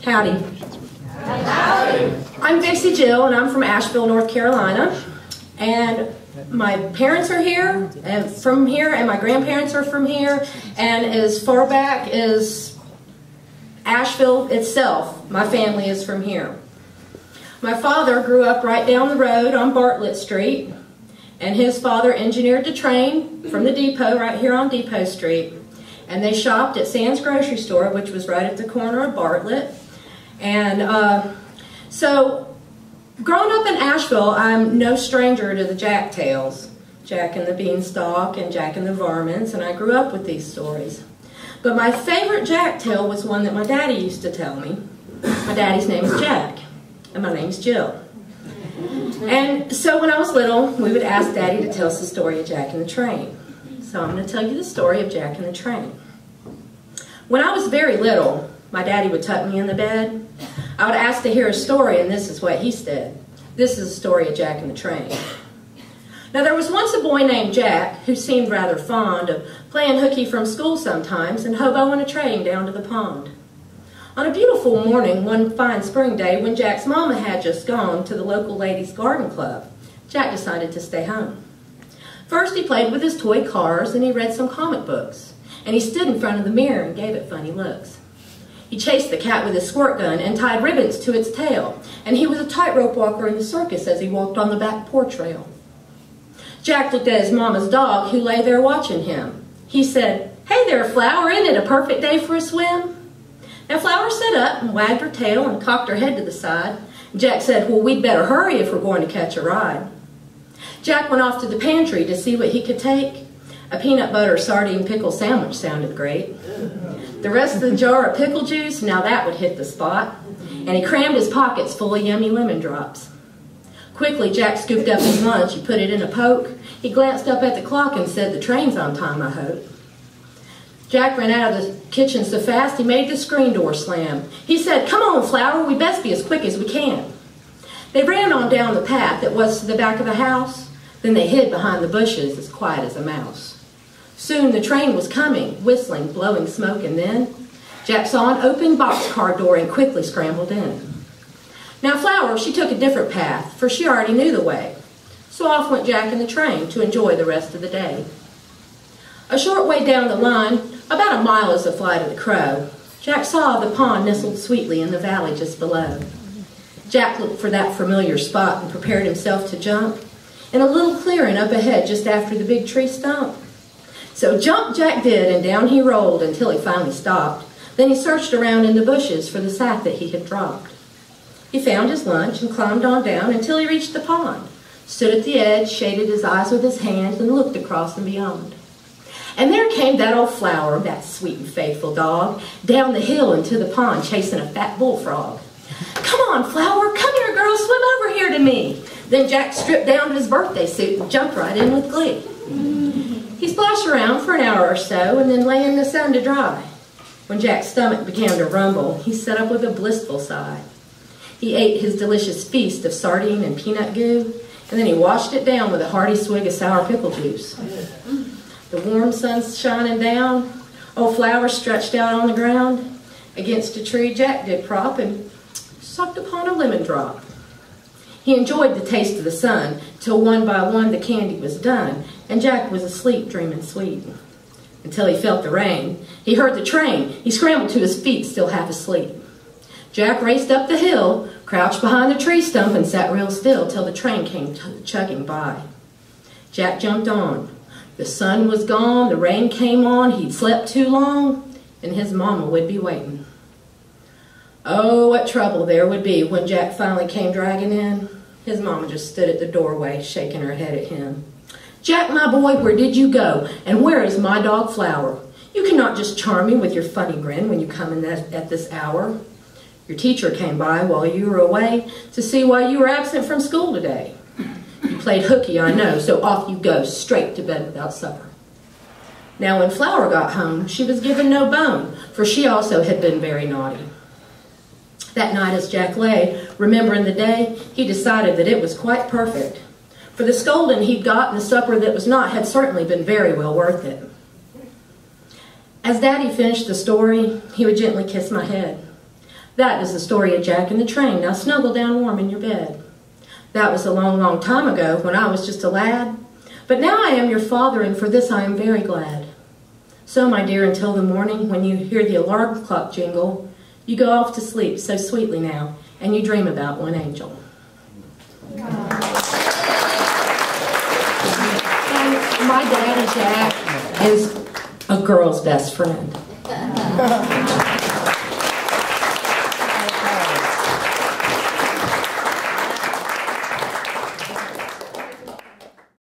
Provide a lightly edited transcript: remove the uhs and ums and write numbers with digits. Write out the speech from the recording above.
Howdy. Howdy. I'm Dixie Jill, and I'm from Asheville, North Carolina. And my parents are here, and from here, and my grandparents are from here. And as far back as Asheville itself, my family is from here. My father grew up right down the road on Bartlett Street, and his father engineered the train from the depot right here on Depot Street. And they shopped at Sam's Grocery Store, which was right at the corner of Bartlett. And so, growing up in Asheville, I'm no stranger to the Jack tales. Jack and the Beanstalk and Jack and the Varmints, and I grew up with these stories. But my favorite Jack tale was one that my daddy used to tell me. My daddy's name is Jack, and my name's Jill. And so when I was little, we would ask Daddy to tell us the story of Jack and the Train. So I'm going to tell you the story of Jack and the Train. When I was very little, my daddy would tuck me in the bed. I would ask to hear a story, and this is what he said. This is the story of Jack and the Train. Now, there was once a boy named Jack who seemed rather fond of playing hooky from school sometimes and hoboing a train down to the pond. On a beautiful morning, one fine spring day, when Jack's mama had just gone to the local ladies' garden club, Jack decided to stay home. First, he played with his toy cars, and he read some comic books, and he stood in front of the mirror and gave it funny looks. He chased the cat with his squirt gun and tied ribbons to its tail, and he was a tightrope walker in the circus as he walked on the back porch rail. Jack looked at his mama's dog, who lay there watching him. He said, "Hey there, Flower, isn't it a perfect day for a swim?" Now, Flower sat up and wagged her tail and cocked her head to the side. Jack said, "Well, we'd better hurry if we're going to catch a ride." Jack went off to the pantry to see what he could take. A peanut butter sardine pickle sandwich sounded great. The rest of the jar of pickle juice, now that would hit the spot. And he crammed his pockets full of yummy lemon drops. Quickly, Jack scooped up his lunch. He put it in a poke. He glanced up at the clock and said, "The train's on time, I hope." Jack ran out of the kitchen so fast he made the screen door slam. He said, "Come on, Flower, we best be as quick as we can." They ran on down the path that was to the back of the house. Then they hid behind the bushes as quiet as a mouse. Soon the train was coming, whistling, blowing smoke, and then Jack saw an open boxcar door and quickly scrambled in. Now Flower, she took a different path, for she already knew the way. So off went Jack and the train to enjoy the rest of the day. A short way down the line, about a mile as the flight of the crow, Jack saw the pond nestled sweetly in the valley just below. Jack looked for that familiar spot and prepared himself to jump in a little clearing up ahead just after the big tree stump. So jump Jack did, and down he rolled until he finally stopped. Then he searched around in the bushes for the sack that he had dropped. He found his lunch and climbed on down until he reached the pond, stood at the edge, shaded his eyes with his hands, and looked across and beyond. And there came that old Flower, that sweet and faithful dog, down the hill into the pond chasing a fat bullfrog. "Come on, Flower, come here, girl, swim over here to me." Then Jack stripped down to his birthday suit and jumped right in with glee. He splashed around for an hour or so and then lay in the sun to dry. When Jack's stomach began to rumble, he sat up with a blissful sigh. He ate his delicious feast of sardine and peanut goo, and then he washed it down with a hearty swig of sour pickle juice. The warm sun's shining down. Old Flower stretched out on the ground. Against a tree Jack did prop and sucked upon a lemon drop. He enjoyed the taste of the sun, till one by one the candy was done, and Jack was asleep dreaming sweet. Until he felt the rain. He heard the train. He scrambled to his feet, still half asleep. Jack raced up the hill, crouched behind the tree stump, and sat real still till the train came chugging by. Jack jumped on. The sun was gone, the rain came on, he'd slept too long, and his mama would be waiting. Oh, what trouble there would be when Jack finally came dragging in. His mama just stood at the doorway, shaking her head at him. "Jack, my boy, where did you go? And where is my dog Flower? You cannot just charm me with your funny grin when you come in at this hour. Your teacher came by while you were away to see why you were absent from school today. You played hooky, I know, so off you go, straight to bed without supper." Now when Flower got home, she was given no bone, for she also had been very naughty. That night as Jack lay, remembering the day, he decided that it was quite perfect. For the scolding he'd got and the supper that was not had certainly been very well worth it. As Daddy finished the story, he would gently kiss my head. That is the story of Jack and the Train. Now snuggle down warm in your bed. That was a long, long time ago when I was just a lad. But now I am your father, and for this I am very glad. So, my dear, until the morning when you hear the alarm clock jingle, you go off to sleep so sweetly now, and you dream about one angel. And my daddy, Jack, is a girl's best friend.